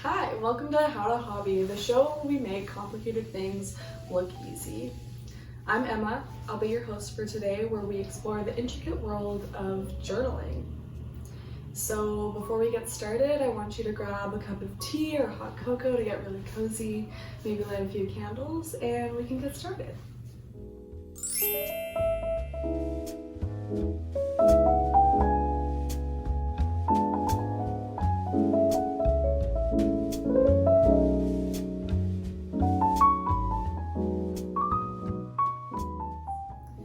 Hi, welcome to How to Hobby, the show where we make complicated things look easy. I'm Emma. I'll be your host for today, where we explore the intricate world of journaling. So before we get started, I want you to grab a cup of tea or hot cocoa to get really cozy, maybe light a few candles, and we can get started.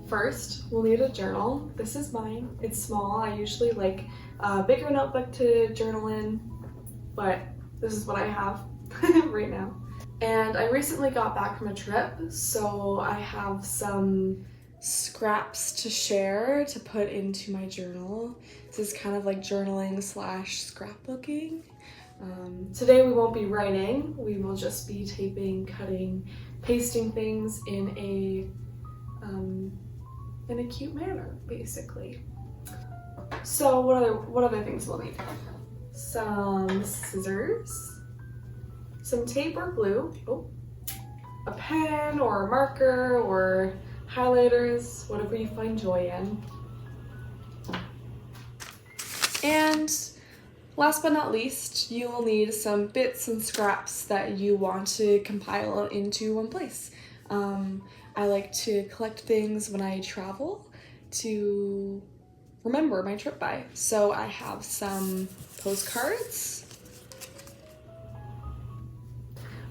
First, we'll need a journal. This is mine. It's small. I usually like a bigger notebook to journal in, but this is what I have right now. And I recently got back from a trip, so I have some scraps to share to put into my journal. This is kind of like journaling slash scrapbooking. Today we won't be writing. We will just be taping, cutting, pasting things in a cute manner, basically. So what other things we'll need? Some scissors, some tape or glue, a pen or a marker or highlighters, whatever you find joy in. And last but not least, you will need some bits and scraps that you want to compile into one place. I like to collect things when I travel to remember my trip by. So I have some postcards.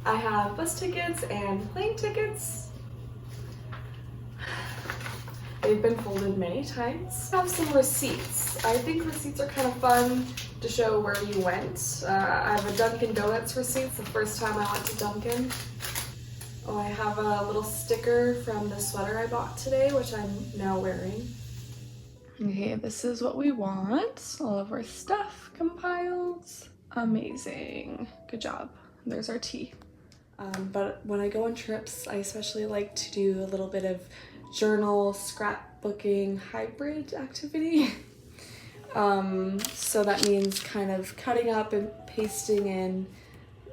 I have bus tickets and plane tickets. They've been folded many times. I have some receipts. I think receipts are kind of fun to show where you went. I have a Dunkin' Donuts receipt, the first time I went to Dunkin'. Oh, I have a little sticker from the sweater I bought today, which I'm now wearing. Okay, this is what we want. All of our stuff compiled. Amazing. Good job. There's our tea. But when I go on trips, I especially like to do a little bit of journal scrapbooking hybrid activity. So that means kind of cutting up and pasting in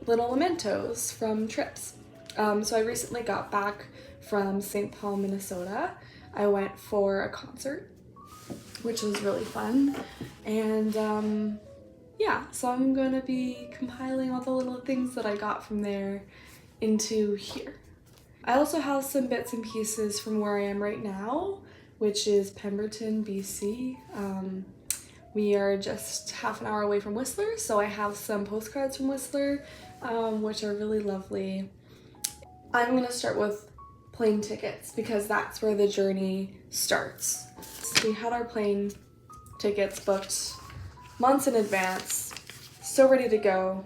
little mementos from trips. So I recently got back from St. Paul, Minnesota. I went for a concert, which was really fun. And yeah, so I'm gonna be compiling all the little things that I got from there into here. I also have some bits and pieces from where I am right now, which is Pemberton, BC. We are just half an hour away from Whistler, so I have some postcards from Whistler, which are really lovely. I'm gonna start with plane tickets because that's where the journey starts. So we had our plane tickets booked months in advance, so ready to go.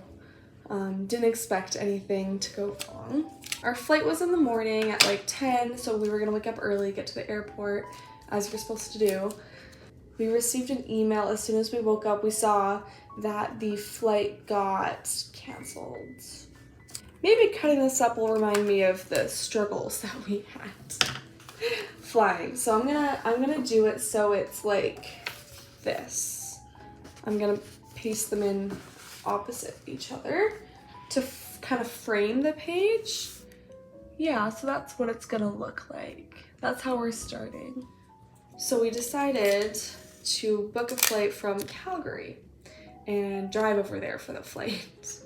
Didn't expect anything to go wrong. Our flight was in the morning at like 10, so we were gonna wake up early, get to the airport, as you're supposed to do. We received an email as soon as we woke up. We saw that the flight got canceled. Maybe cutting this up will remind me of the struggles that we had flying. So I'm gonna do it so it's like this. I'm gonna paste them in opposite each other to kind of frame the page. Yeah, so that's what it's gonna look like. That's how we're starting. So we decided to book a flight from Calgary and drive over there for the flight.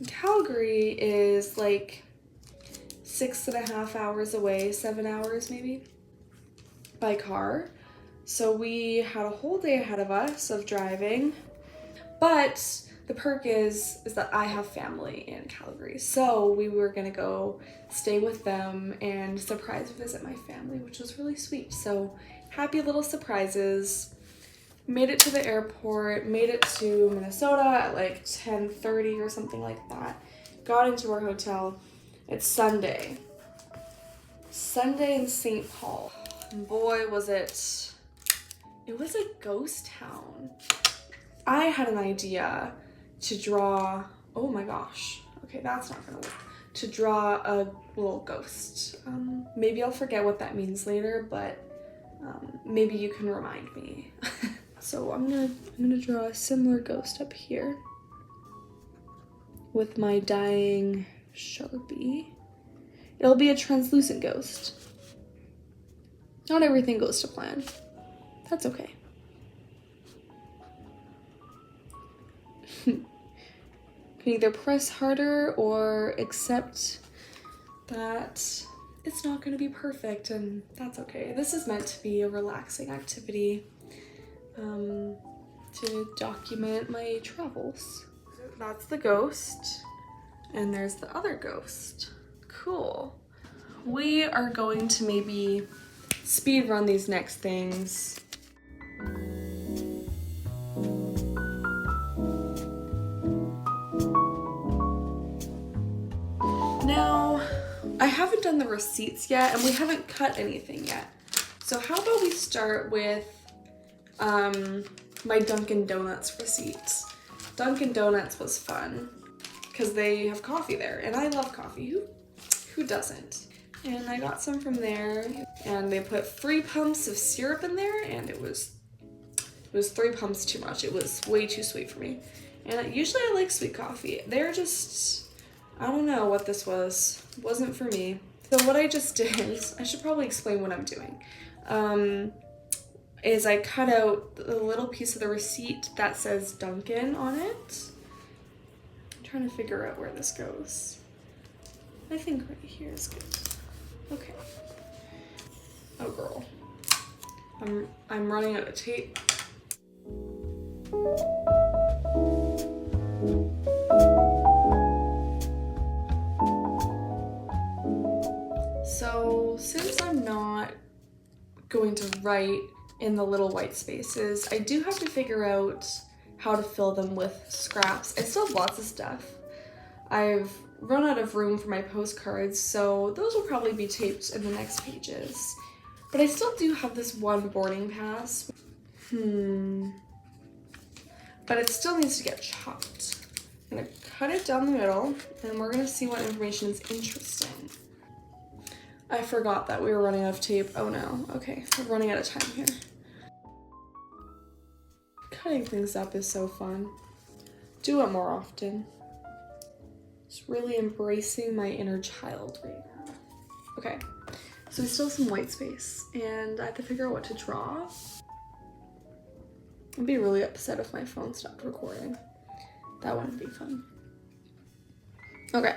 Calgary is like 6.5 hours away, 7 hours maybe, by car. So we had a whole day ahead of us of driving, but the perk is that I have family in Calgary. So we were gonna go stay with them and surprise visit my family, which was really sweet. So happy little surprises. Made it to the airport, made it to Minnesota at like 10:30 or something like that. Got into our hotel. It's Sunday. Sunday in St. Paul. And boy, was it was a ghost town. I had an idea to draw, oh my gosh. Okay, that's not gonna work. To draw a little ghost. Maybe I'll forget what that means later, but maybe you can remind me. So I'm gonna draw a similar ghost up here. with my dying Sharpie. It'll be a translucent ghost. Not everything goes to plan. That's okay. Can either press harder or accept that it's not going to be perfect, and that's okay. This is meant to be a relaxing activity to document my travels. That's the ghost, and there's the other ghost. Cool. We are going to maybe speed run these next things. Now, I haven't done the receipts yet, and we haven't cut anything yet. So how about we start with my Dunkin' Donuts receipts. Dunkin' Donuts was fun because they have coffee there, and I love coffee. Who doesn't? And I got some from there, and they put 3 pumps of syrup in there, and it was 3 pumps too much. It was way too sweet for me. And usually I like sweet coffee. They're just, I don't know what this was. It wasn't for me. So what I just did, I should probably explain what I'm doing, is I cut out the little piece of the receipt that says Dunkin' on it. I'm trying to figure out where this goes. I think right here is good. Okay. Oh girl. I'm running out of tape. So since I'm not going to write in the little white spaces, I do have to figure out how to fill them with scraps. I still have lots of stuff. I've run out of room for my postcards, so those will probably be taped in the next pages. But I still do have this one boarding pass. But it still needs to get chopped. I'm gonna cut it down the middle, and we're gonna see what information is interesting. I forgot that we were running out of tape. Oh no, okay, we're running out of time here. Cutting things up is so fun. Do it more often. Just really embracing my inner child right now. Okay, so we still have some white space, and I have to figure out what to draw. I'd be really upset if my phone stopped recording. That wouldn't be fun. Okay,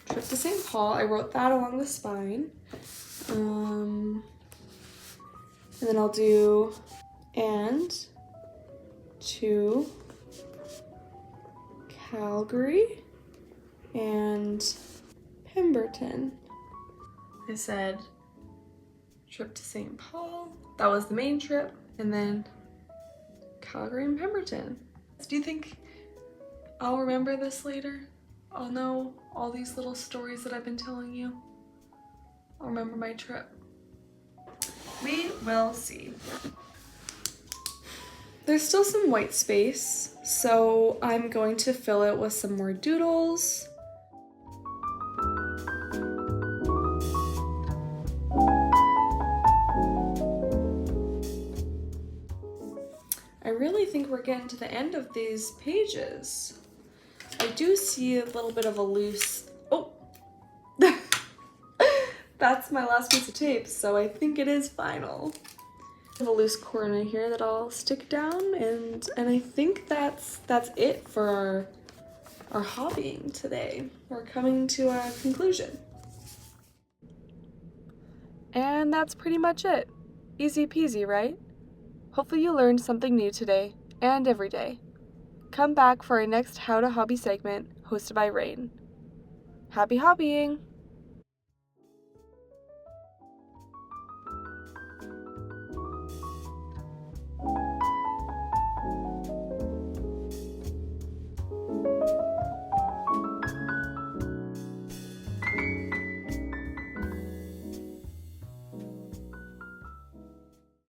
trip to St. Paul. I wrote that along the spine. And then I'll do and to Calgary and Pemberton. I said trip to St. Paul. That was the main trip. And then Calgary and Pemberton. Do you think I'll remember this later? I'll know all these little stories that I've been telling you. I'll remember my trip. We will see. There's still some white space, so I'm going to fill it with some more doodles. I really think we're getting to the end of these pages. I do see a little bit of a loose, oh, that's my last piece of tape, so I think it is final. I have a loose corner here that I'll stick down, and I think that's it for our hobbying today. We're coming to a conclusion. And that's pretty much it. Easy peasy, right? Hopefully you learned something new today, and every day. Come back for our next How to Hobby segment, hosted by Rain. Happy hobbying!